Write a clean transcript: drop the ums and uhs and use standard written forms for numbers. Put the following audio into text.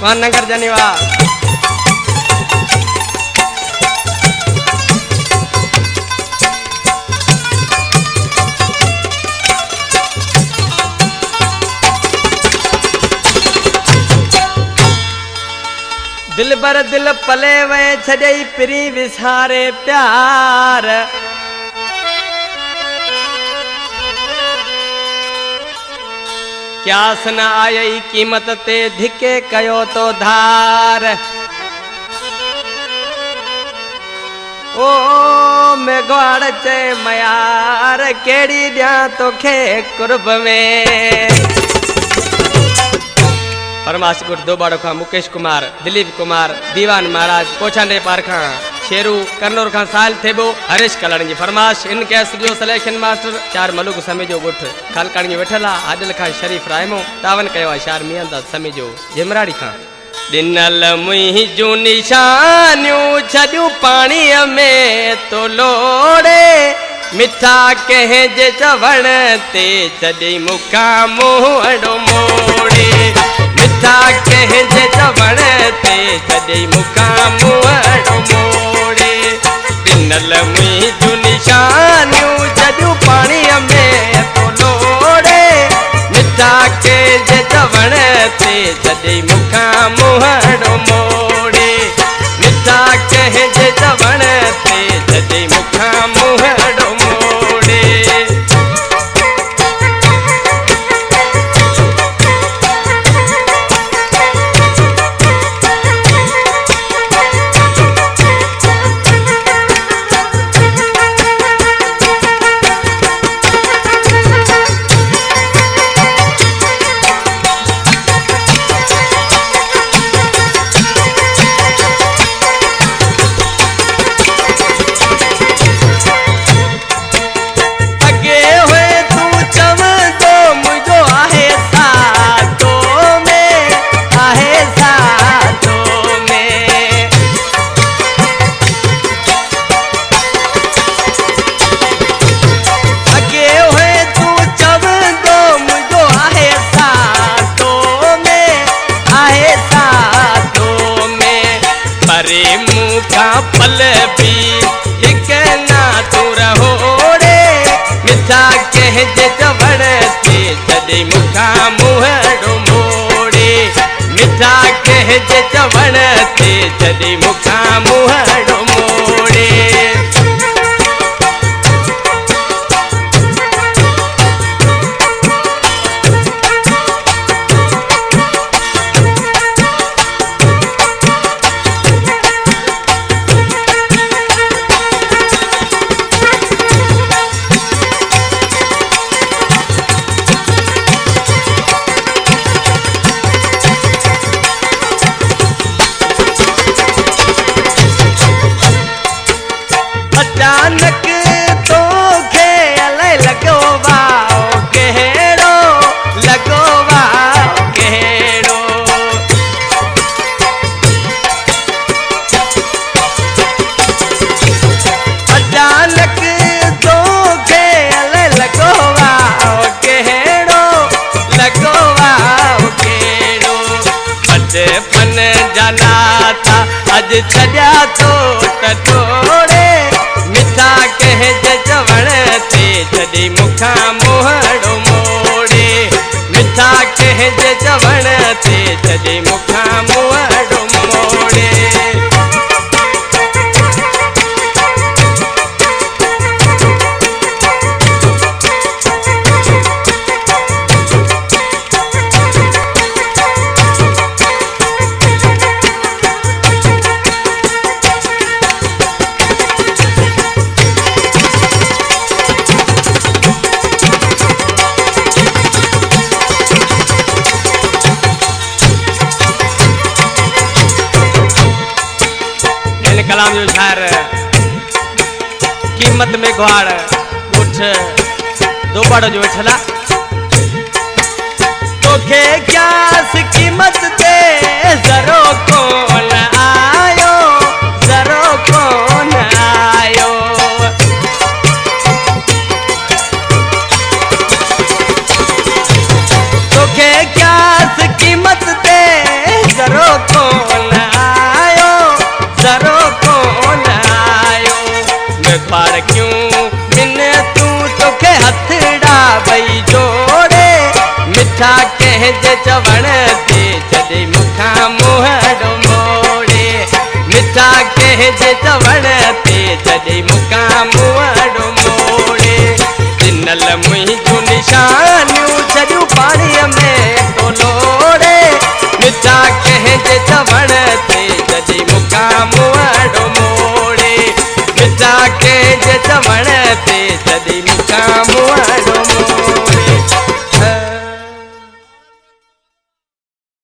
वहां नगर जनीवा दिल बर दिल पले वे छजई प्री विसारे प्यार क्या सन आई कीमत ते धिके कयो तो धार ओ मेघवाड़ चे मयार केड़ी दिया तोखे कुर्ब में परमाश गुट दो बाड़ो खां मुकेश कुमार दिलीप कुमार दीवान महाराज पोछांडे पार खां शेरू करनौर खां साल थेबो हरीश कलण जी फरमाश इनके स्टूडियो सिलेक्शन मास्टर चार मलुक समेजो गुट खालकाणी वेठला आदिल खां शरीफ रायमो तावन कयो अशार मियांदा समेजो जिमराड़ी खां दिनल मुई जू निशानियूं छॾियूं पाणीअ में तो लोड़े मिठा कहे जे चवण ते छॾी मुखा मुंहड़ो मोड़े मिठा कहे जे चवण ते छॾी मुखा मुंहड़ो मोड़े दिनल मुई जू निशानियूं छॾियूं पाणीअ में तो लोड़े मिठा कहे जे चवण ते छॾी मुखा मुंहड़ो मोड़े मिठा कहे जे चवण ते छॾी मुखा मुंहड़ो मोड़े पल भी एक ना तू रहोड़े मिठा कह जे चवण ते छॾी मुखा मुंहड़ो मोड़े मिठा कह जे चवण ते छॾी मुखा मुंहड़ो मोड़े अचानक तो खेल लगो वाओ केड़ो लगो वाओ केड़ो अचानक तो खेल लगो वाओ केड़ो लगो वाओ केड़ो बचपन जाना था अज छड्या तो टोड़े मिठा कहे जे चवण ते छॾी मुखा मुंहड़ो मोड़े मिठा कहे जे चवण ते छॾी मुखा मुंहड़ो मोड़े कलाम जो शायर कीमत में ग्वाड़ उठ दो बाड़ो जो वेठला तोखे क्यास कीमत दे जरो कौन आयो जरो कौन आयो तोखे क्यास कीमत दे जरो कंहिंजे चवण ते जॾहिं मूंखां मुंहं मोड़े, मिठा कंहिंजे चवण ते जॾहिं मूंखां मुंहं मोड़े, ॾिनल मुंहिंजूं निशानियूं